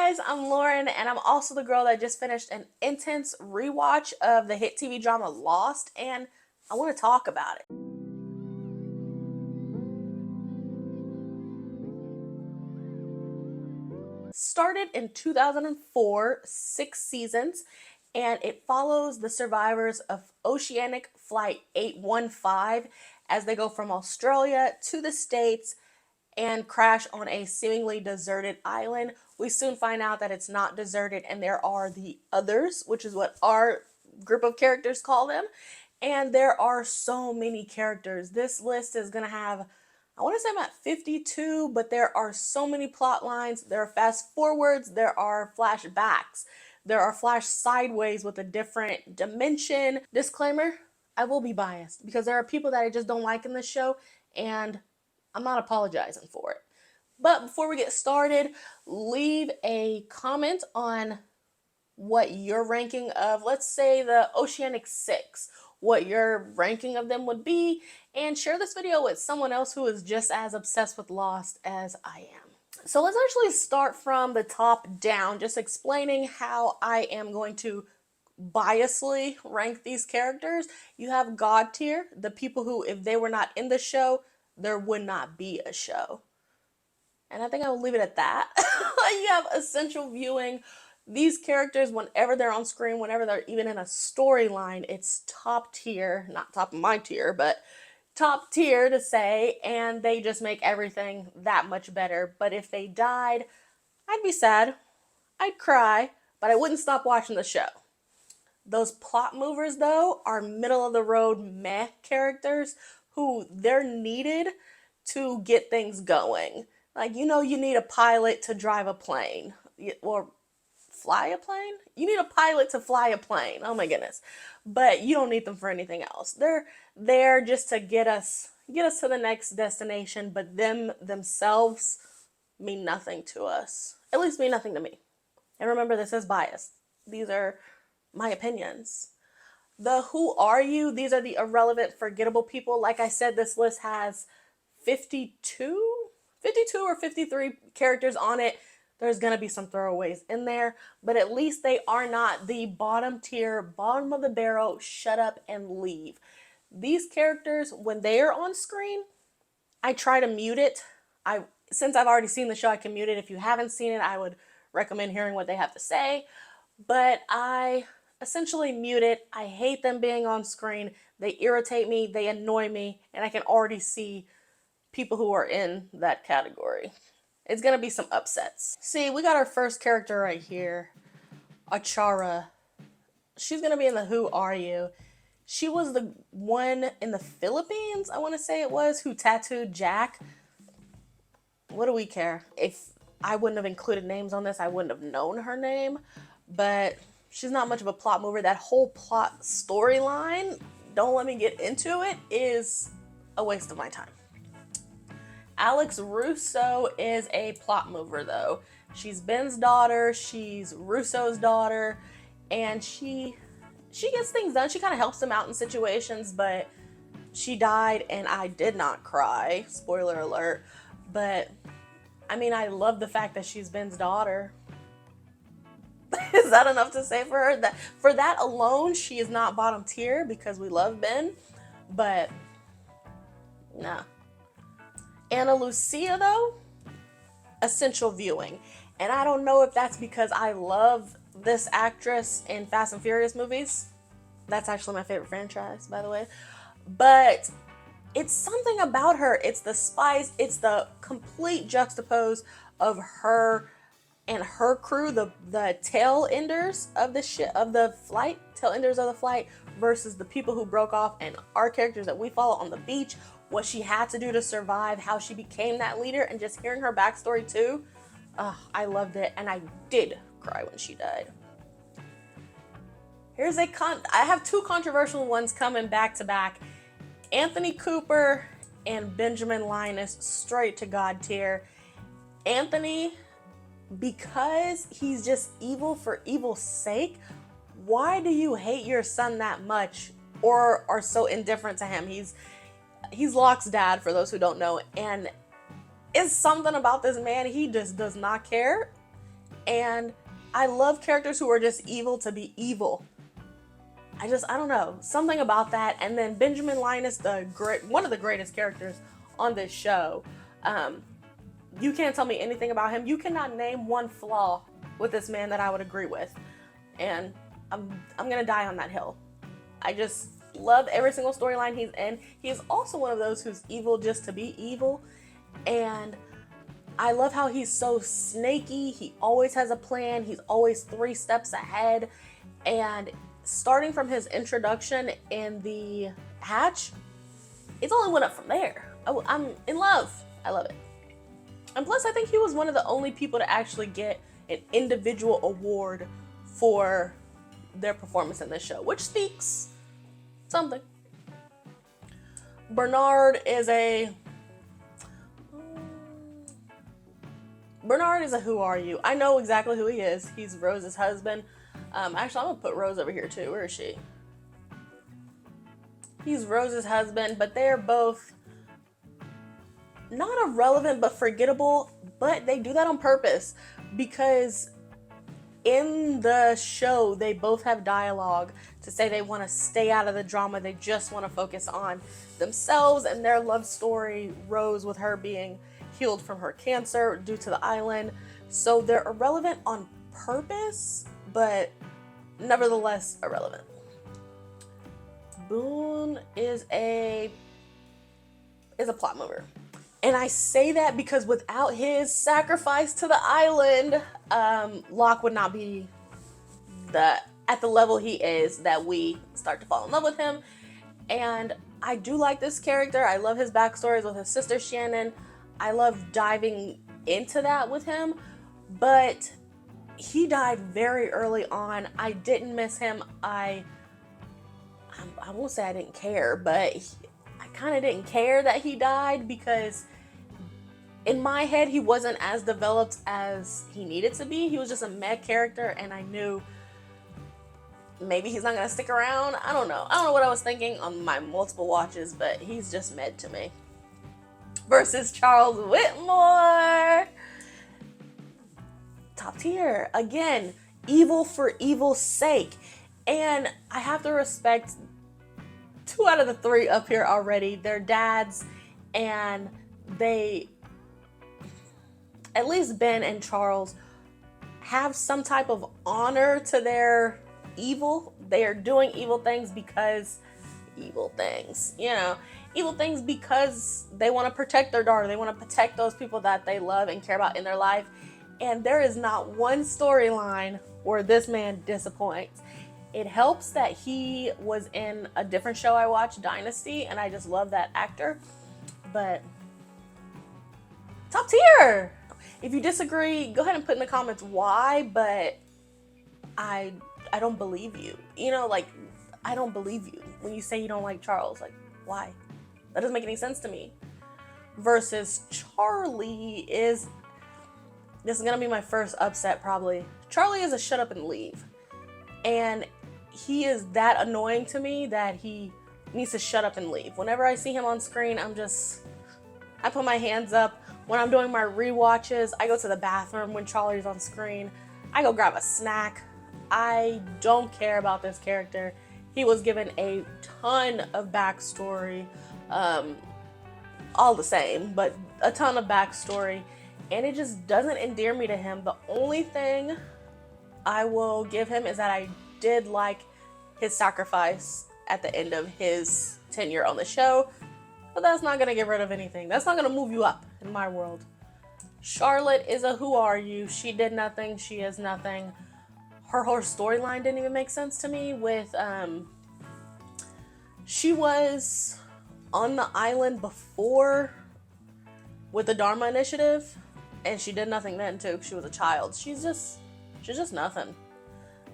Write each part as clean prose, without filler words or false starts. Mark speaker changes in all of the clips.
Speaker 1: guys, I'm Lauren, and I'm also the girl that just finished an intense rewatch of the hit TV drama Lost, and I want to talk about it. Started in 2004, 6 seasons, and it follows the survivors of Oceanic Flight 815 as they go from Australia to the States and crash on a seemingly deserted island. We soon find out that it's not deserted and there are the others, which is what our group of characters call them. And there are so many characters. This list is going to have, I want to say I'm at 52, but there are so many plot lines. There are fast forwards, there are flashbacks, there are flash sideways with a different dimension. Disclaimer, I will be biased because there are people that I just don't like in this show, and I'm not apologizing for it. But before we get started, leave a comment on what your ranking of, let's say, the Oceanic 6, what your ranking of them would be, and share this video with someone else who is just as obsessed with Lost as I am. So let's actually start from the top down, just explaining how I am going to biasly rank these characters. You have God tier, the people who, if they were not in the show, there would not be a show. And I think I will leave it at that. You have essential viewing. These characters, whenever they're on screen, whenever they're even in a storyline, it's top tier, not top of my tier, but top tier to say, and they just make everything that much better. But if they died, I'd be sad, I'd cry, but I wouldn't stop watching the show. Those plot movers, though, are middle of the road meh characters who they're needed to get things going. Like, you know, you need a pilot to drive a plane or fly a plane. You need a pilot to fly a plane. Oh my goodness. But you don't need them for anything else. They're there just to get us to the next destination, but them themselves mean nothing to us. At least mean nothing to me. And remember, this is biased. These are my opinions. The who are you? These are the irrelevant, forgettable people. Like I said, this list has 52 or 53 characters on it. There's going to be some throwaways in there, but at least they are not the bottom tier, bottom of the barrel, shut up and leave. These characters, when they are on screen, I try to mute it. Since I've already seen the show, I can mute it. If you haven't seen it, I would recommend hearing what they have to say. But I essentially mute it. I hate them being on screen. They irritate me, they annoy me, and I can already see people who are in that category. It's gonna be some upsets. See, we got our first character right here, Achara. She's gonna be in the Who Are You. She was the one in the Philippines, I want to say it was, who tattooed Jack. What do we care? If I wouldn't have included names on this, I wouldn't have known her name. But she's not much of a plot mover. That whole plot storyline, don't let me get into it, is a waste of my time. Alex Russo is a plot mover, though. She's Ben's daughter, she's Russo's daughter, and she gets things done. She kind of helps them out in situations, but she died and I did not cry. Spoiler alert. But, I mean, I love the fact that she's Ben's daughter. Is that enough to say for her? That for that alone, she is not bottom tier because we love Ben, but nah. Ana Lucia, though, essential viewing. And I don't know if that's because I love this actress in Fast and Furious movies. That's actually my favorite franchise, by the way. But it's something about her. It's the spice. It's the complete juxtapose of her and her crew, the tail enders of the flight, versus the people who broke off and our characters that we follow on the beach, what she had to do to survive, how she became that leader, and just hearing her backstory too. I loved it, and I did cry when she died. I have two controversial ones coming back to back. Anthony Cooper and Benjamin Linus, straight to God tier. Anthony, because he's just evil for evil's sake. Why do you hate your son that much or are so indifferent to him? He's Locke's dad, for those who don't know, and it's something about this man. He just does not care, And I love characters who are just evil to be evil. I don't know, something about that. And then Benjamin Linus, one of the greatest characters on this show. You can't tell me anything about him. You cannot name one flaw with this man that I would agree with. And I'm gonna die on that hill. I just love every single storyline he's in. He is also one of those who's evil just to be evil. And I love how he's so snaky. He always has a plan. He's always 3 steps ahead. And starting from his introduction in the hatch, it's only went up from there. I'm in love. I love it. And plus, I think he was one of the only people to actually get an individual award for their performance in this show, which speaks something. Bernard is a who are you? I know exactly who he is. He's Rose's husband. Actually, I'm gonna put Rose over here too. Where is she? He's Rose's husband, but they're both not irrelevant but forgettable, but they do that on purpose because in the show they both have dialogue to say they want to stay out of the drama. They just want to focus on themselves and their love story, Rose with her being healed from her cancer due to the island. So they're irrelevant on purpose, but nevertheless irrelevant. Boone is a plot mover. And I say that because without his sacrifice to the island, Locke would not be at the level he is that we start to fall in love with him. And I do like this character. I love his backstories with his sister Shannon. I love diving into that with him. But he died very early on. I didn't miss him. I won't say I didn't care, but I kind of didn't care that he died because in my head he wasn't as developed as he needed to be. He was just a meh character, and I knew maybe he's not gonna stick around. I don't know what I was thinking on my multiple watches, but he's just meh to me. Versus Charles Whitmore, top tier again, evil for evil's sake. And I have to respect 2 out of the 3 up here already. They're dads, and they, at least Ben and Charles, have some type of honor to their evil. They are doing evil things because evil things because they want to protect their daughter. They want to protect those people that they love and care about in their life. And there is not one storyline where this man disappoints. It helps that he was in a different show I watched, Dynasty, and I just love that actor. But top tier. If you disagree, go ahead and put in the comments why, but I don't believe you. I don't believe you when you say you don't like Charles. Like, why? That doesn't make any sense to me. Versus Charlie this is gonna be my first upset probably. Charlie is a shut up and leave. And he is that annoying to me that he needs to shut up and leave. Whenever I see him on screen, I put my hands up. When I'm doing my rewatches, I go to the bathroom when Charlie's on screen. I go grab a snack. I don't care about this character. He was given a ton of backstory, all the same, but a ton of backstory, and it just doesn't endear me to him. The only thing I will give him is that I did like his sacrifice at the end of his tenure on the show, but that's not going to get rid of anything. That's not going to move you up in my world. Charlotte is a who are you. She did nothing. She is nothing. Her whole storyline didn't even make sense to me with, she was on the island before with the Dharma Initiative, and she did nothing then too. She was a child. She's just nothing.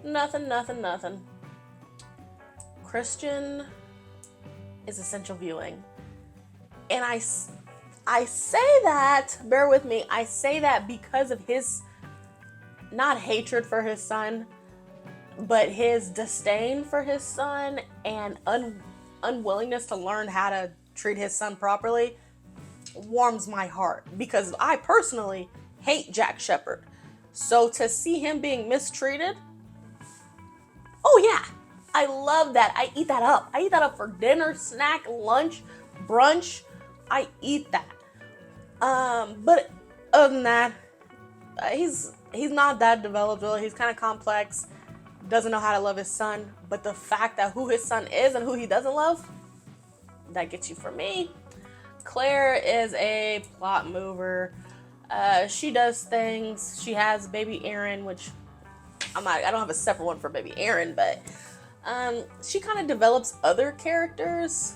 Speaker 1: Nothing. Christian is essential viewing. And I say that, bear with me, I say that because of his, not hatred for his son, but his disdain for his son and unwillingness to learn how to treat his son properly warms my heart, because I personally hate Jack Shepard. So to see him being mistreated, oh yeah, I love that. I eat that up. I eat that up for dinner, snack, lunch, brunch. I eat that. But other than that, he's not that developed. Really, he's kind of complex. Doesn't know how to love his son. But the fact that who his son is and who he doesn't love, that gets you for me. Claire is a plot mover. She does things. She has baby Aaron, which I don't have a separate one for baby Aaron, but she kind of develops other characters.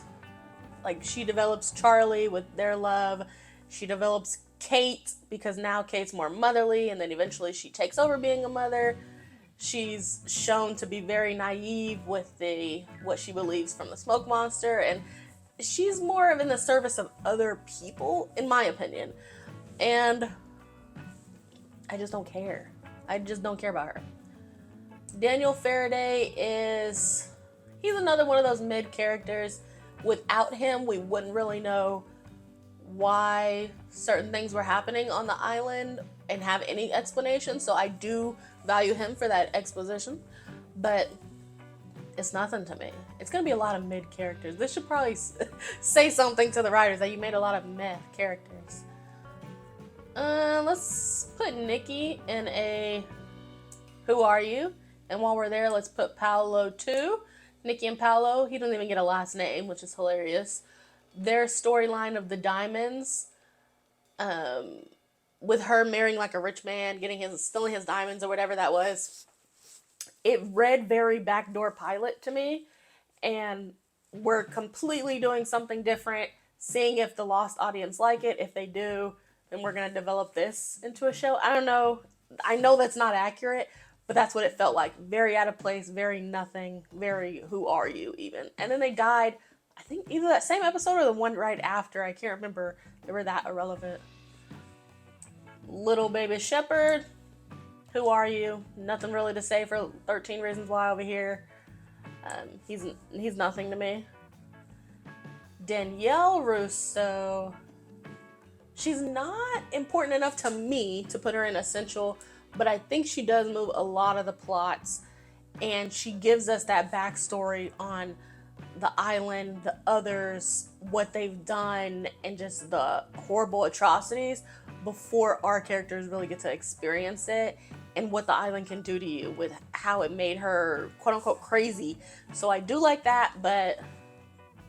Speaker 1: Like she develops Charlie with their love. She develops Kate because now Kate's more motherly, and then eventually she takes over being a mother. She's shown to be very naive with what she believes from the smoke monster, and she's more of in the service of other people, in my opinion. And I just don't care. I just don't care about her. Daniel Faraday he's another one of those mid characters. Without him, we wouldn't really know why certain things were happening on the island and have any explanation. So I do value him for that exposition, but it's nothing to me. It's gonna be a lot of mid characters. This should probably say something to the writers that you made a lot of meh characters. Let's put Nikki in a who are you? And while we're there, let's put Paolo too. Nikki and Paolo, he doesn't even get a last name, which is hilarious. Their storyline of the diamonds, with her marrying like a rich man, stealing his diamonds or whatever that was, it read very backdoor pilot to me. And we're completely doing something different, seeing if the lost audience like it. If they do, then we're going to develop this into a show. I don't know. I know that's not accurate, but that's what it felt like. Very out of place, very nothing, very who are you even. And then they died, I think either that same episode or the one right after. I can't remember. They were that irrelevant. Little baby Shepard, who are you? Nothing really to say for 13 Reasons Why over here. He's nothing to me. Danielle Russo, she's not important enough to me to put her in essential, but I think she does move a lot of the plots, and she gives us that backstory on the island, the others, what they've done, and just the horrible atrocities before our characters really get to experience it, and what the island can do to you with how it made her quote unquote crazy. So I do like that, but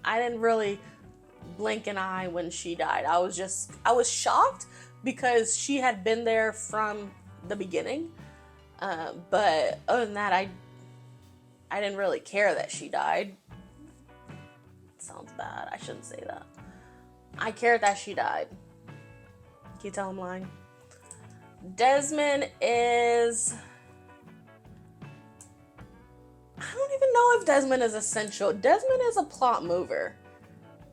Speaker 1: I didn't really blink an eye when she died. I was shocked because she had been there from the beginning. But other than that, I didn't really care that she died. Sounds bad. I shouldn't say that. I cared that she died. Can you tell I'm lying? Desmond is... I don't even know if Desmond is essential. Desmond is a plot mover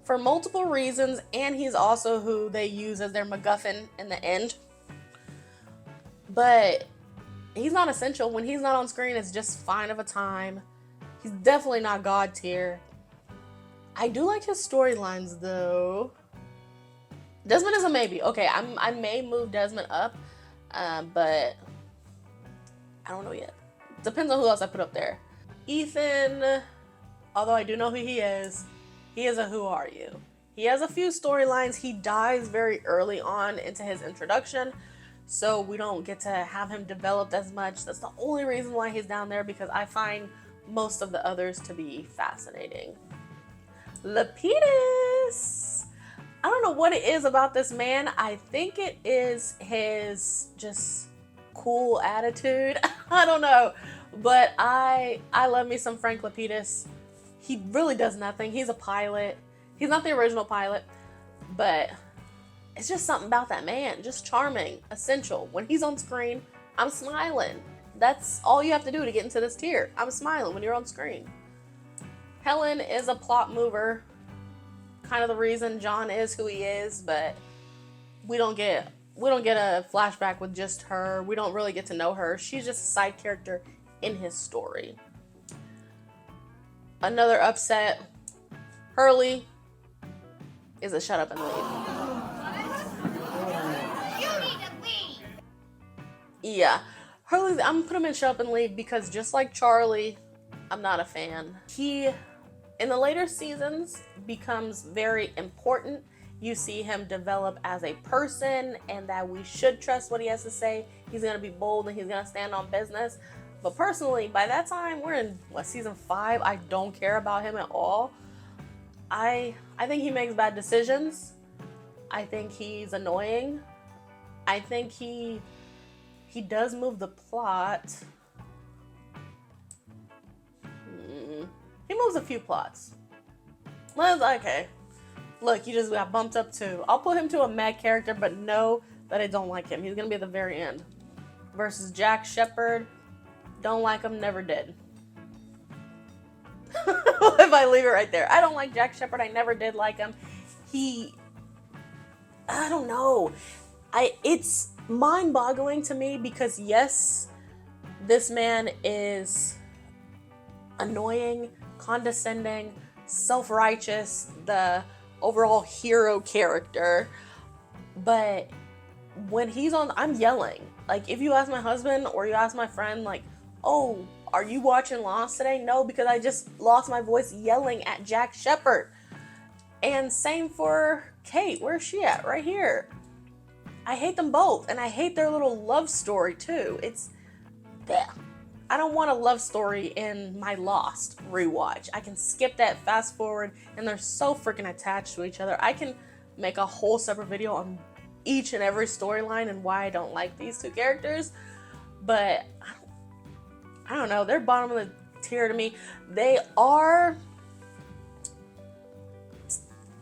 Speaker 1: for multiple reasons, and he's also who they use as their MacGuffin in the end. But he's not essential. When he's not on screen, it's just fine of a time. He's definitely not God tier. I do like his storylines, though. Desmond is a maybe. Okay, I may move Desmond up, but I don't know yet. Depends on who else I put up there. Ethan, although I do know who he is a who are you. He has a few storylines. He dies very early on into his introduction, so we don't get to have him developed as much. That's the only reason why he's down there, because I find most of the others to be fascinating. Lapidus. I don't know what it is about this man. I think it is his just cool attitude. I don't know. But I love me some Frank Lapidus. He really does nothing. He's a pilot. He's not the original pilot, but it's just something about that man. Just charming, essential. When he's on screen, I'm smiling. That's all you have to do to get into this tier. I'm smiling when you're on screen. Helen is a plot mover. Kind of the reason John is who he is, but we don't get a flashback with just her. We don't really get to know her. She's just a side character in his story. Another upset, Hurley is a shut up and leave.
Speaker 2: You need to leave.
Speaker 1: Yeah. Hurley, I'm gonna put him in Shut Up and Leave because just like Charlie, I'm not a fan. He, in the later seasons, becomes very important. You see him develop as a person and that we should trust what he has to say. He's gonna be bold and he's gonna stand on business. But personally, by that time, we're in season 5. I don't care about him at all. I think he makes bad decisions. I think he's annoying. I think he does move the plot. He moves a few plots. Okay. Look, you just got bumped up too. I'll put him to a mad character, but know that I don't like him. He's gonna be at the very end. Versus Jack Shepard. Don't like him, never did. If I leave it right there. I don't like Jack Shepard. I never did like him. I don't know. It's mind-boggling to me because yes, this man is annoying, condescending, self-righteous, the overall hero character. But when he's on, I'm yelling. Like, if you ask my husband or you ask my friend, like, oh, are you watching Lost today? No, because I just lost my voice yelling at Jack Shepard. And same for Kate. Where's she at? Right here. I hate them both, and I hate their little love story too. It's, bleh. I don't want a love story in my Lost rewatch. I can skip that, fast forward, and they're so freaking attached to each other. I can make a whole separate video on each and every storyline and why I don't like these two characters, but I don't know. They're bottom of the tier to me. They are,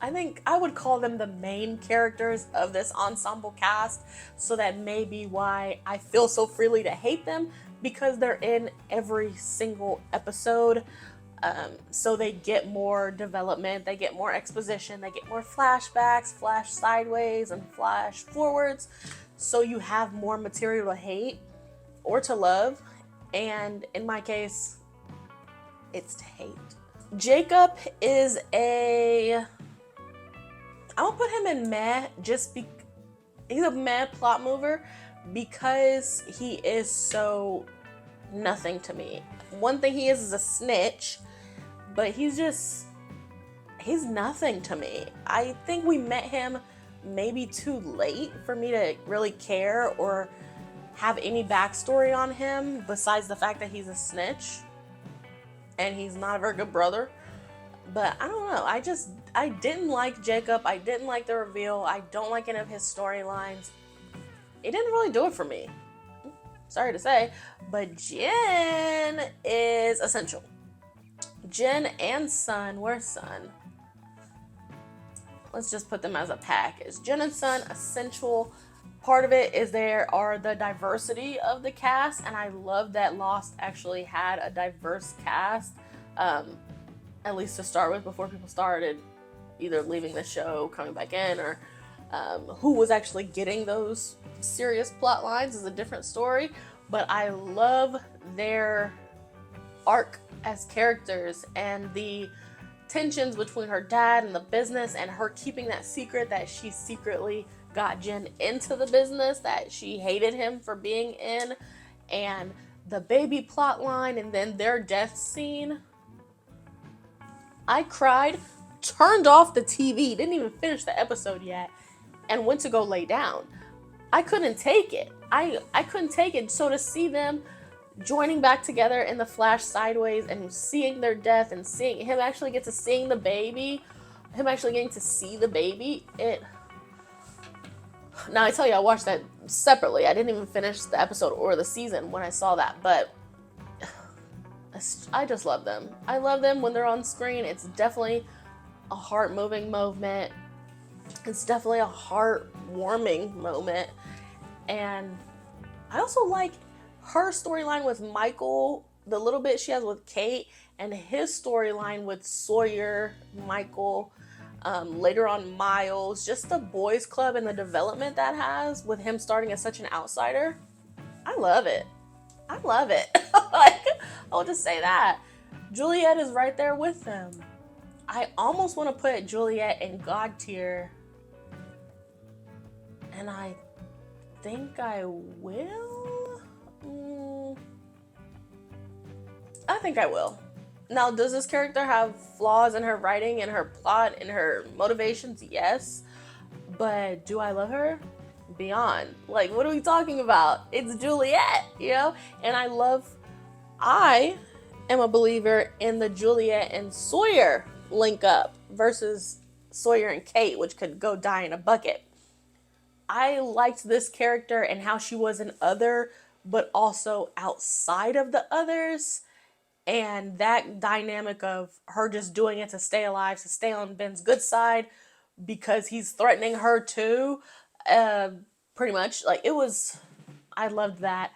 Speaker 1: I think I would call them the main characters of this ensemble cast, so that may be why I feel so freely to hate them, because they're in every single episode. So they get more development, they get more exposition, they get more flashbacks, flash sideways and flash forwards. So you have more material to hate or to love. And in my case, it's to hate. Jacob is I'm gonna put him in meh, he's a meh plot mover because he is so nothing to me. One thing he is a snitch, but he's nothing to me. I think we met him maybe too late for me to really care or have any backstory on him besides the fact that he's a snitch and he's not a very good brother. But I don't know. I didn't like Jacob. I didn't like the reveal. I don't like any of his storylines. It didn't really do it for me. Sorry to say. But Jin is essential. Jin and Sun. Where's Sun? Let's just put them as a package. Jin and Sun, essential. Part of it is there are the diversity of the cast, and I love that Lost actually had a diverse cast, at least to start with, before people started either leaving the show, coming back in, or who was actually getting those serious plot lines is a different story. But I love their arc as characters and the tensions between her dad and the business, and her keeping that secret that she secretly got Jin into the business that she hated him for being in, and the baby plot line, and then their death scene. I cried, turned off the TV, didn't even finish the episode yet, and went to go lay down. I couldn't take it. I couldn't take it. So to see them joining back together in the flash sideways and seeing their death and seeing him actually get to seeing the baby, him actually getting to see the baby, now I tell you, I watched that separately. I didn't even finish the episode or the season when I saw that, but I just love them. I love them when they're on screen. It's definitely a heart-moving moment. It's definitely a heart-warming moment. And I also like her storyline with Michael, the little bit she has with Kate, and his storyline with Sawyer, Michael, later on Miles, just the boys club and the development that has with him starting as such an outsider. I love it. I love it. Like, I'll just say that. Juliet is right there with them. I almost want to put Juliet in God tier, and I think I will. think I will. Now, does this character have flaws in her writing and her plot and her motivations? Yes. But do I love her? Beyond. Like, what are we talking about? It's Juliet, you know? And I am a believer in the Juliet and Sawyer link up versus Sawyer and Kate, which could go die in a bucket. I liked this character and how she was an other, but also outside of the others. And that dynamic of her just doing it to stay alive, to stay on Ben's good side because he's threatening her too. Pretty much, like, it was, I loved that.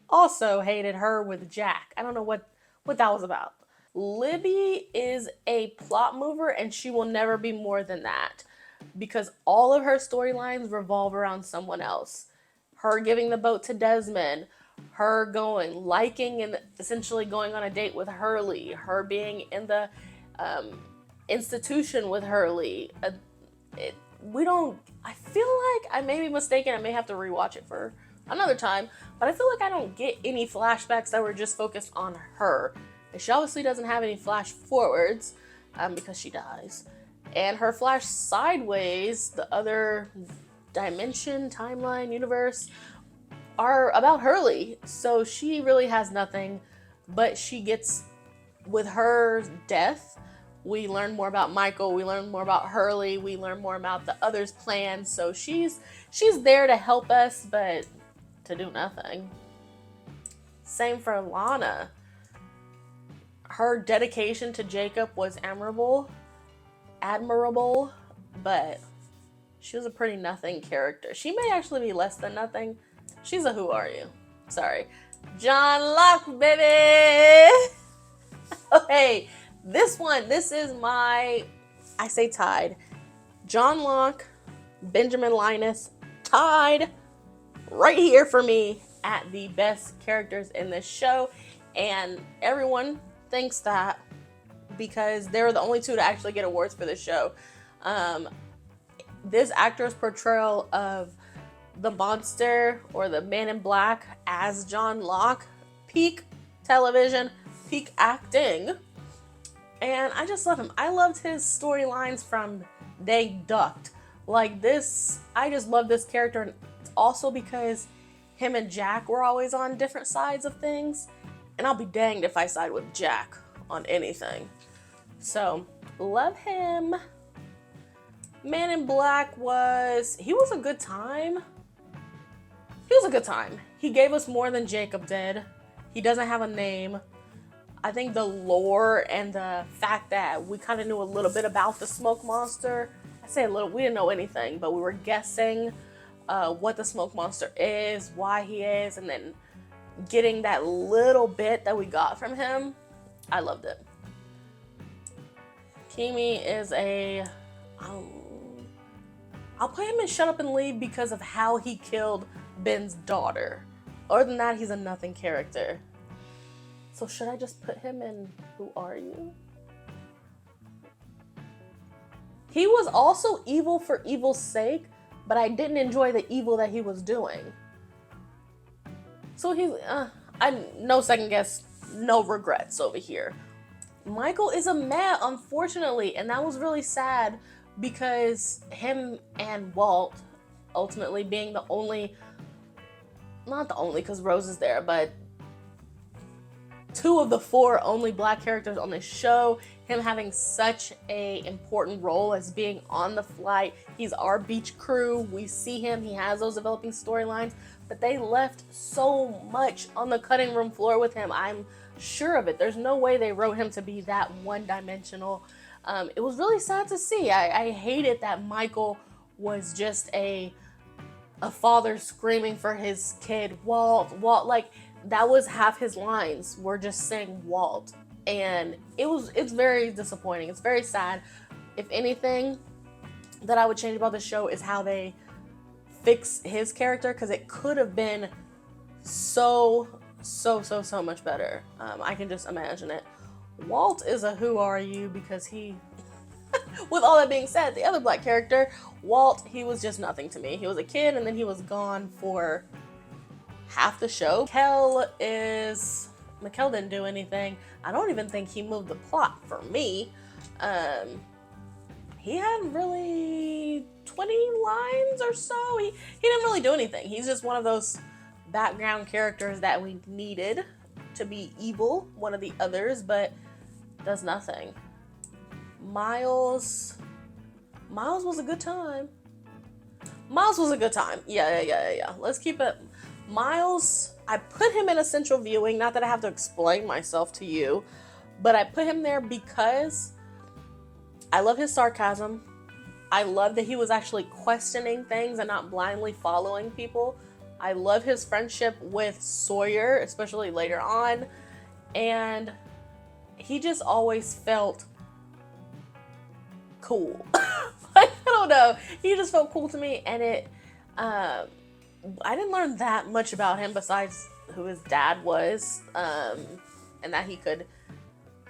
Speaker 1: Also hated her with Jack. I don't know what that was about. Libby is a plot mover and she will never be more than that because all of her storylines revolve around someone else. Her giving the boat to Desmond, her liking and essentially going on a date with Hurley, her being in the institution with Hurley. I feel like I may be mistaken. I may have to rewatch it for another time, but I feel like I don't get any flashbacks that were just focused on her. And she obviously doesn't have any flash forwards because she dies. And her flash sideways, the other dimension, timeline, universe, are about Hurley. So she really has nothing, but she gets, with her death, we learn more about Michael, we learn more about Hurley, we learn more about the others' plans. So she's there to help us, but to do nothing. Same for Lana. Her dedication to Jacob was admirable, but she was a pretty nothing character. She may actually be less than nothing. She's a who are you? Sorry. John Locke, baby! Okay, this is my, I say tied. John Locke, Benjamin Linus, tied right here for me at the best characters in this show. And everyone thinks that because they were the only two to actually get awards for this show. This actor's portrayal of the monster or the man in black as John Locke, peak television, peak acting. And I just love him. I loved his storylines from They Ducked. Like this, I just love this character. And it's also because him and Jack were always on different sides of things. And I'll be danged if I side with Jack on anything. So, love him. Man in Black was a good time. He was a good time. He gave us more than Jacob did. He doesn't have a name. I think the lore and the fact that we kind of knew a little bit about the smoke monster. I say a little, we didn't know anything, but we were guessing what the smoke monster is, why he is, and then getting that little bit that we got from him. I loved it. Kimi is I'll put him in Shut Up and Leave because of how he killed Ben's daughter. Other than that, he's a nothing character. So should I just put him in Who Are You? He was also evil for evil's sake, but I didn't enjoy the evil that he was doing. So no second guess, no regrets over here. Michael is a meh, unfortunately, and that was really sad because him and Walt ultimately being the only, not the only because Rose is there, but two of the four only black characters on this show, him having such a important role as being on the flight. He's our beach crew. We see him. He has those developing storylines, but they left so much on the cutting room floor with him. I'm sure of it. There's no way they wrote him to be that one-dimensional. It was really sad to see. I hated that Michael was just a father screaming for his kid, Walt, like, that was half his lines were just saying Walt. And it's very disappointing. It's very sad. If anything that I would change about the show is how they fix his character, because it could have been so much better. I can just imagine it. Walt is a who are you because he, with all that being said, the other black character, Walt, he was just nothing to me. He was a kid and then he was gone for half the show. Kel is Mikkel didn't do anything. I don't even think he moved the plot for me. He had really 20 lines or so. He didn't really do anything. He's just one of those background characters that we needed to be evil, one of the others, but does nothing. Miles was a good time. Miles was a good time. Yeah. Let's keep it. Miles, I put him in essential viewing. Not that I have to explain myself to you, but I put him there because I love his sarcasm. I love that he was actually questioning things and not blindly following people. I love his friendship with Sawyer, especially later on. And he just always felt cool. I don't know. He just felt cool to me, and I didn't learn that much about him besides who his dad was, and that he could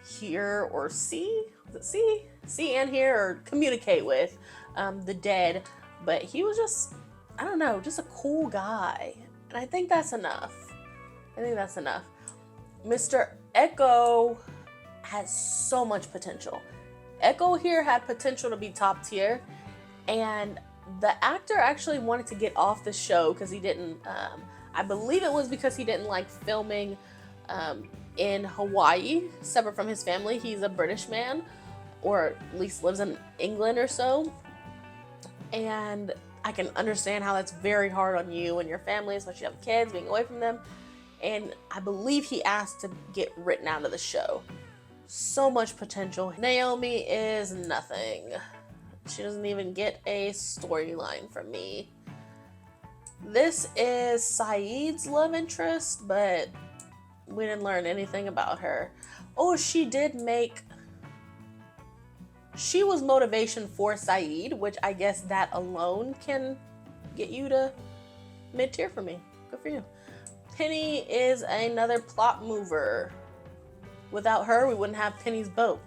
Speaker 1: hear or see. Was it see and hear or communicate with the dead. But he was just, I don't know, just a cool guy, and I think that's enough. Mr. Echo has so much potential. Echo here had potential to be top tier, and the actor actually wanted to get off the show because he didn't, I believe it was because he didn't like filming in Hawaii, separate from his family. He's a British man, or at least lives in England or so, and I can understand how that's very hard on you and your family, especially if you have kids, being away from them. And I believe he asked to get written out of the show. So much potential. Naomi is nothing. She doesn't even get a storyline from me. This is Saeed's love interest, but we didn't learn anything about her. Oh, she was motivation for Saeed, which I guess that alone can get you to mid-tier for me. Good for you. Penny is another plot mover. Without her, we wouldn't have Penny's boat.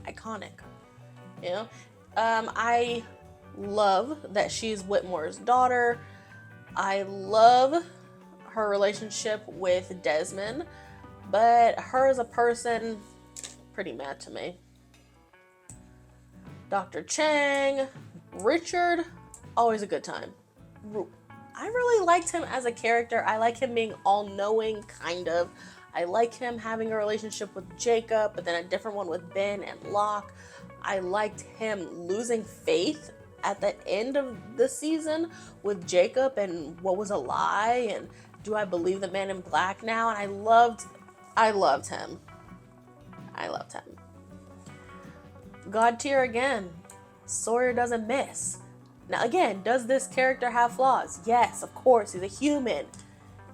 Speaker 1: Iconic. You know? I love that she's Whitmore's daughter. I love her relationship with Desmond, but her as a person, pretty mad to me. Dr. Chang, Richard, always a good time. I really liked him as a character. I like him being all-knowing, kind of. I like him having a relationship with Jacob, but then a different one with Ben and Locke. I liked him losing faith at the end of the season with Jacob and what was a lie, and do I believe the man in black now? And I loved him. God tier again. Sawyer doesn't miss. Now again, does this character have flaws? Yes, of course, he's a human.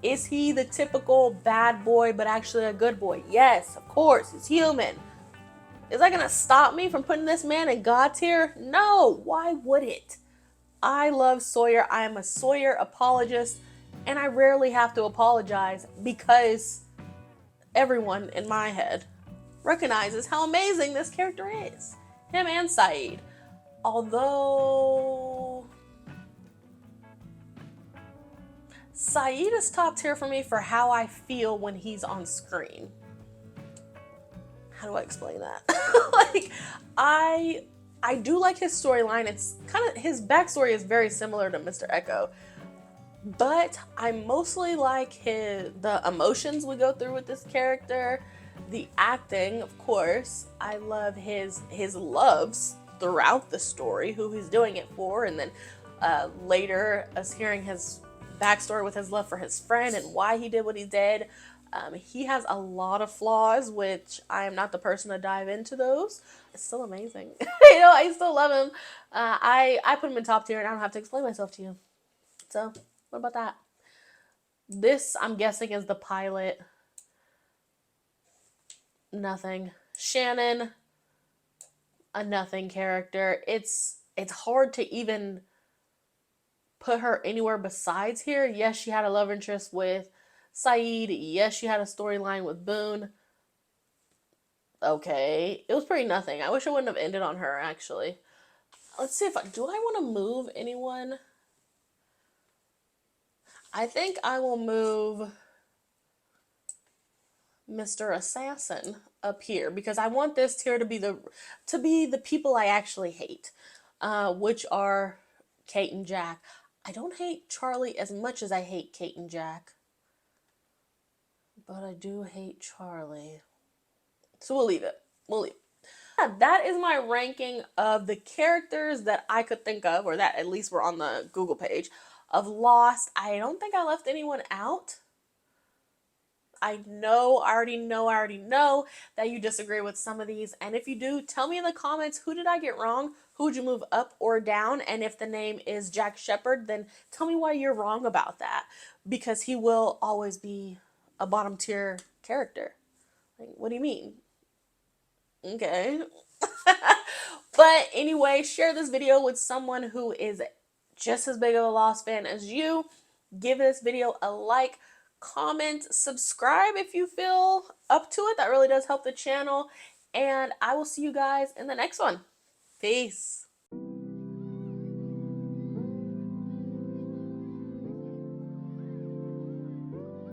Speaker 1: Is he the typical bad boy but actually a good boy? Yes, of course, he's human. Is that gonna stop me from putting this man in God tier? No, why would it? I love Sawyer. I am a Sawyer apologist, and I rarely have to apologize because everyone in my head recognizes how amazing this character is. Him and Saeed. Although Saeed is top tier for me for how I feel when he's on screen. How do I explain that? Like, I do like his storyline. It's kind of, his backstory is very similar to Mr. Echo, but I mostly like the emotions we go through with this character, the acting, of course. I love his loves throughout the story, who he's doing it for, and then later us hearing his backstory with his love for his friend and why he did what he did. He has a lot of flaws, which I am not the person to dive into those. It's still amazing. You know, I still love him. I put him in top tier, and I don't have to explain myself to you. So, what about that? This, I'm guessing, is the pilot. Nothing. Shannon, a nothing character. It's hard to even put her anywhere besides here. Yes, she had a love interest with Saeed. Yes, she had a storyline with Boone. Okay, it was pretty nothing. I wish I wouldn't have ended on her, actually. Let's see do I want to move anyone? I think I will move Mr. Assassin up here because I want this tier to be the people I actually hate, which are Kate and Jack. I don't hate Charlie as much as I hate Kate and Jack, but I do hate Charlie. So we'll leave it. We'll leave it. Yeah, that is my ranking of the characters that I could think of, or that at least were on the Google page of Lost. I don't think I left anyone out. I already know that you disagree with some of these. And if you do, tell me in the comments, who did I get wrong? Who would you move up or down? And if the name is Jack Shepard, then tell me why you're wrong about that. Because he will always be a bottom tier character. Like, what do you mean? Okay. But anyway, share this video with someone who is just as big of a Lost fan as you. Give this video a like, comment, subscribe if you feel up to it. That really does help the channel. And I will see you guys in the next one. Peace.